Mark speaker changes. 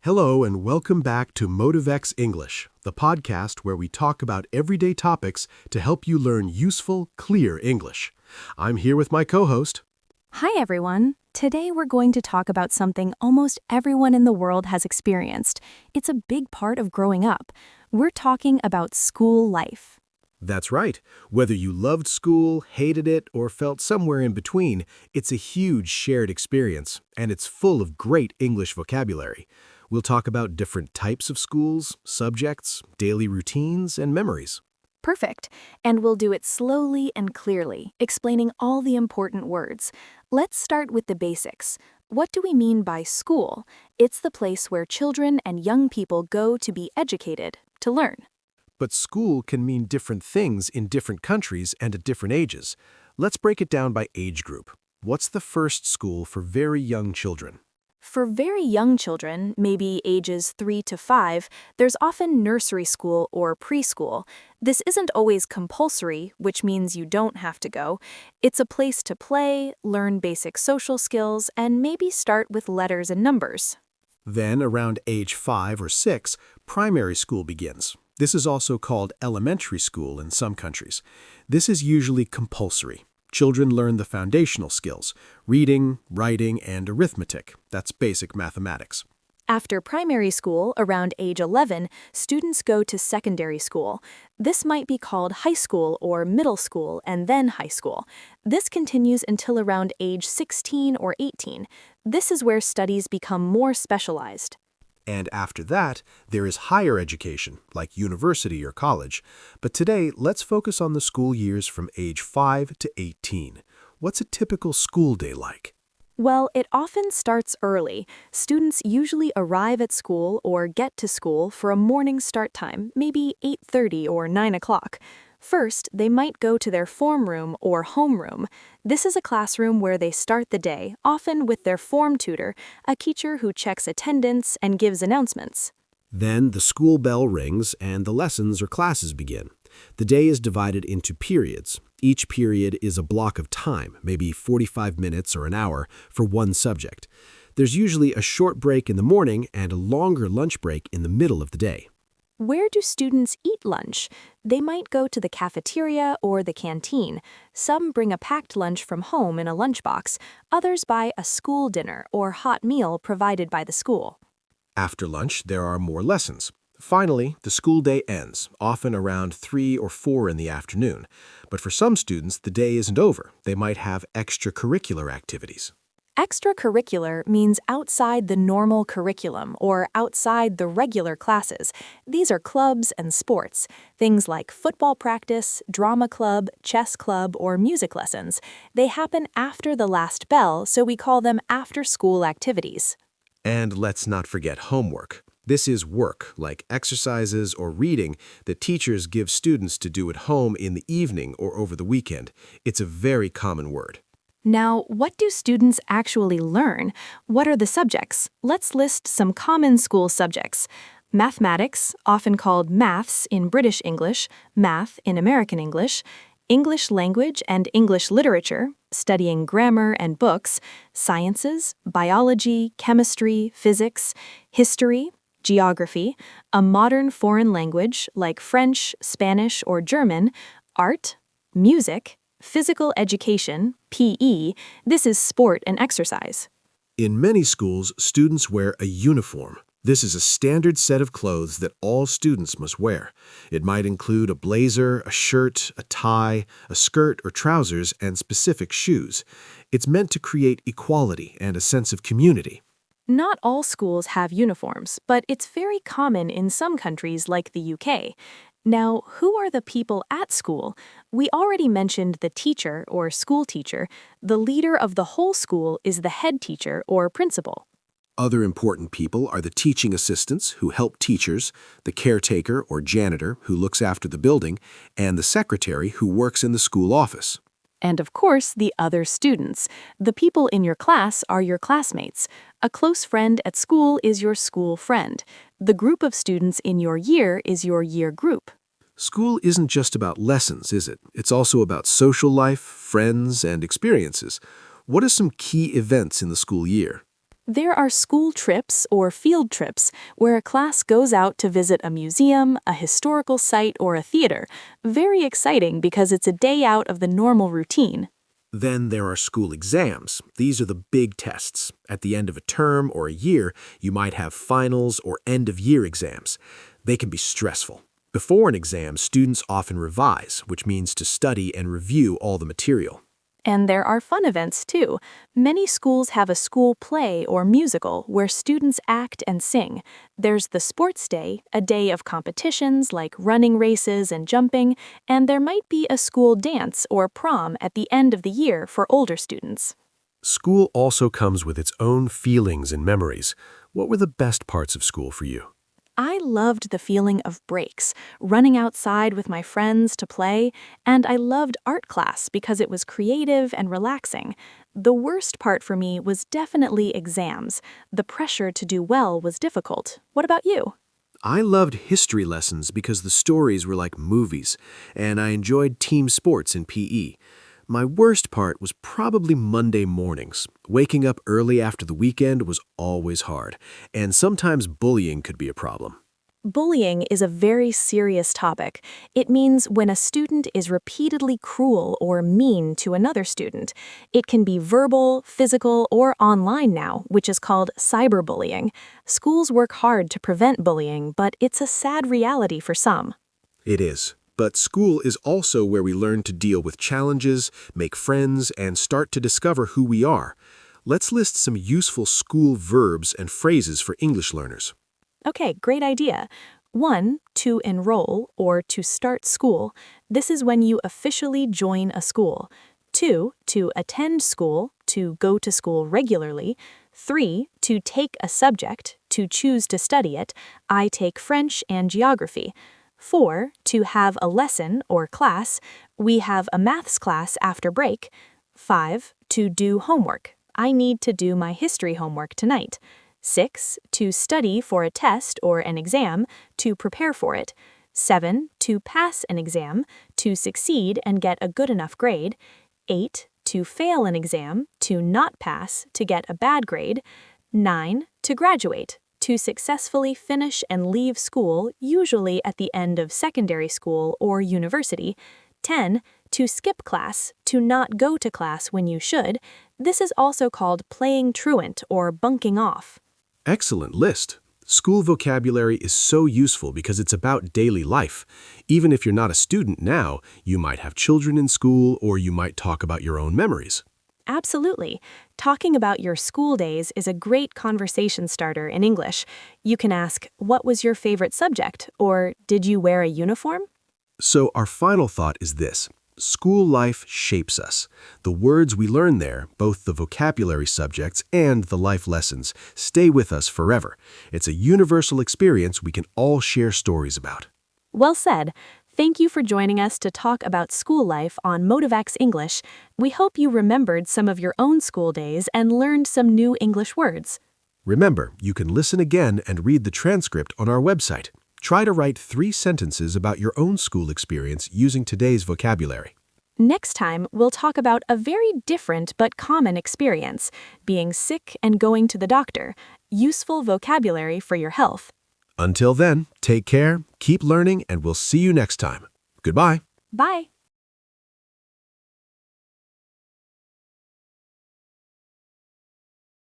Speaker 1: Hello and welcome back to MotiveX English, the podcast where we talk about everyday topics to help you learn useful, clear English. I'm here with my co-host.
Speaker 2: Hi everyone. Today we're going to talk about something almost everyone in the world has experienced. It's a big part of growing up. We're talking about school life.
Speaker 1: That's right. Whether you loved school, hated it, or felt somewhere in between, it's a huge shared experience, and it's full of great English vocabulary. We'll talk about different types of schools, subjects, daily routines, and memories.
Speaker 2: Perfect. And we'll do it slowly and clearly, explaining all the important words. Let's start with the basics. What do we mean by school? It's the place where children and young people go to be educated, to learn.
Speaker 1: But school can mean different things in different countries and at different ages. Let's break it down by age group. What's the first school for very young children?
Speaker 2: For very young children, maybe ages 3 to 5, there's often nursery school or preschool. This isn't always compulsory, which means you don't have to go. It's a place to play, learn basic social skills, and maybe start with letters and numbers.
Speaker 1: Then, around age 5 or 6, primary school begins. This is also called elementary school in some countries. This is usually compulsory. Children learn the foundational skills, reading, writing, and arithmetic. That's basic mathematics.
Speaker 2: After primary school, around age 11, students go to secondary school. This might be called high school or middle school and then high school. This continues until around age 16 or 18. This is where studies become more specialized.
Speaker 1: And after that, there is higher education, like university or college. But today, let's focus on the school years from age 5 to 18. What's a typical school day like?
Speaker 2: Well, it often starts early. Students usually arrive at school or get to school for a morning start time, maybe 8:30 or 9 o'clock. First, they might go to their form room or homeroom. This is a classroom where they start the day, often with their form tutor, a teacher who checks attendance and gives announcements.
Speaker 1: Then the school bell rings and the lessons or classes begin. The day is divided into periods. Each period is a block of time, maybe 45 minutes or an hour, for one subject. There's usually a short break in the morning and a longer lunch break in the middle of the day.
Speaker 2: Where do students eat lunch? They might go to the cafeteria or the canteen. Some bring a packed lunch from home in a lunchbox. Others buy a school dinner or hot meal provided by the school.
Speaker 1: After lunch, there are more lessons. Finally, the school day ends, often around 3 or 4 in the afternoon. But for some students, the day isn't over. They might have extracurricular activities.
Speaker 2: Extracurricular means outside the normal curriculum or outside the regular classes. These are clubs and sports, things like football practice, drama club, chess club, or music lessons. They happen after the last bell, so we call them after-school activities.
Speaker 1: And let's not forget homework. This is work, like exercises or reading, that teachers give students to do at home in the evening or over the weekend. It's a very common word.
Speaker 2: Now, what do students actually learn? What are the subjects? Let's list some common school subjects. Mathematics, often called maths in British English, math in American English, English language and English literature, studying grammar and books, sciences, biology, chemistry, physics, history, geography, a modern foreign language like French, Spanish, or German, art, music, physical education, PE, this is sport and exercise.
Speaker 1: In many schools, students wear a uniform. This is a standard set of clothes that all students must wear. It might include a blazer, a shirt, a tie, a skirt or trousers, and specific shoes. It's meant to create equality and a sense of community.
Speaker 2: Not all schools have uniforms, but it's very common in some countries like the UK. Now, who are the people at school? We already mentioned the teacher or school teacher. The leader of the whole school is the head teacher or principal.
Speaker 1: Other important people are the teaching assistants who help teachers, the caretaker or janitor who looks after the building, and the secretary who works in the school office.
Speaker 2: And of course, the other students. The people in your class are your classmates. A close friend at school is your school friend. The group of students in your year is your year group.
Speaker 1: School isn't just about lessons, is it? It's also about social life, friends, and experiences. What are some key events in the school year?
Speaker 2: There are school trips or field trips where a class goes out to visit a museum, a historical site, or a theater. Very exciting because it's a day out of the normal routine.
Speaker 1: Then there are school exams. These are the big tests. At the end of a term or a year, you might have finals or end-of-year exams. They can be stressful. Before an exam, students often revise, which means to study and review all the material.
Speaker 2: And there are fun events too. Many schools have a school play or musical where students act and sing. There's the sports day, a day of competitions like running races and jumping, and there might be a school dance or prom at the end of the year for older students.
Speaker 1: School also comes with its own feelings and memories. What were the best parts of school for you?
Speaker 2: I loved the feeling of breaks, running outside with my friends to play, and I loved art class because it was creative and relaxing. The worst part for me was definitely exams. The pressure to do well was difficult. What about you?
Speaker 1: I loved history lessons because the stories were like movies, and I enjoyed team sports in PE. My worst part was probably Monday mornings. Waking up early after the weekend was always hard, and sometimes bullying could be a problem.
Speaker 2: Bullying is a very serious topic. It means when a student is repeatedly cruel or mean to another student. It can be verbal, physical, or online now, which is called cyberbullying. Schools work hard to prevent bullying, but it's a sad reality for some.
Speaker 1: It is. But school is also where we learn to deal with challenges, make friends, and start to discover who we are. Let's list some useful school verbs and phrases for English learners.
Speaker 2: Okay, great idea. 1. To enroll or to start school. This is when you officially join a school. 2. To attend school, to go to school regularly. 3. To take a subject, to choose to study it. I take French and geography. 4. To have a lesson or class. We have a maths class after break. 5. To do homework. I need to do my history homework tonight. 6. To study for a test or an exam, to prepare for it. 7. To pass an exam, to succeed and get a good enough grade. 8. To fail an exam, to not pass, to get a bad grade. 9. To graduate, to successfully finish and leave school, usually at the end of secondary school or university. 10. To skip class, to not go to class when you should. This is also called playing truant or bunking off.
Speaker 1: Excellent list. School vocabulary is so useful because it's about daily life. Even if you're not a student now, you might have children in school or you might talk about your own memories.
Speaker 2: Absolutely. Talking about your school days is a great conversation starter in English. You can ask, "What was your favorite subject?" or "Did you wear a uniform?"
Speaker 1: So our final thought is this. School life shapes us. The words we learn there, both the vocabulary subjects and the life lessons, stay with us forever. It's a universal experience we can all share stories about.
Speaker 2: Well said. Thank you for joining us to talk about school life on Motivax English. We hope you remembered some of your own school days and learned some new English words.
Speaker 1: Remember, you can listen again and read the transcript on our website. Try to write 3 sentences about your own school experience using today's vocabulary.
Speaker 2: Next time, we'll talk about a very different but common experience, being sick and going to the doctor. Useful vocabulary for your health.
Speaker 1: Until then, take care, keep learning, and we'll see you next time. Goodbye.
Speaker 2: Bye.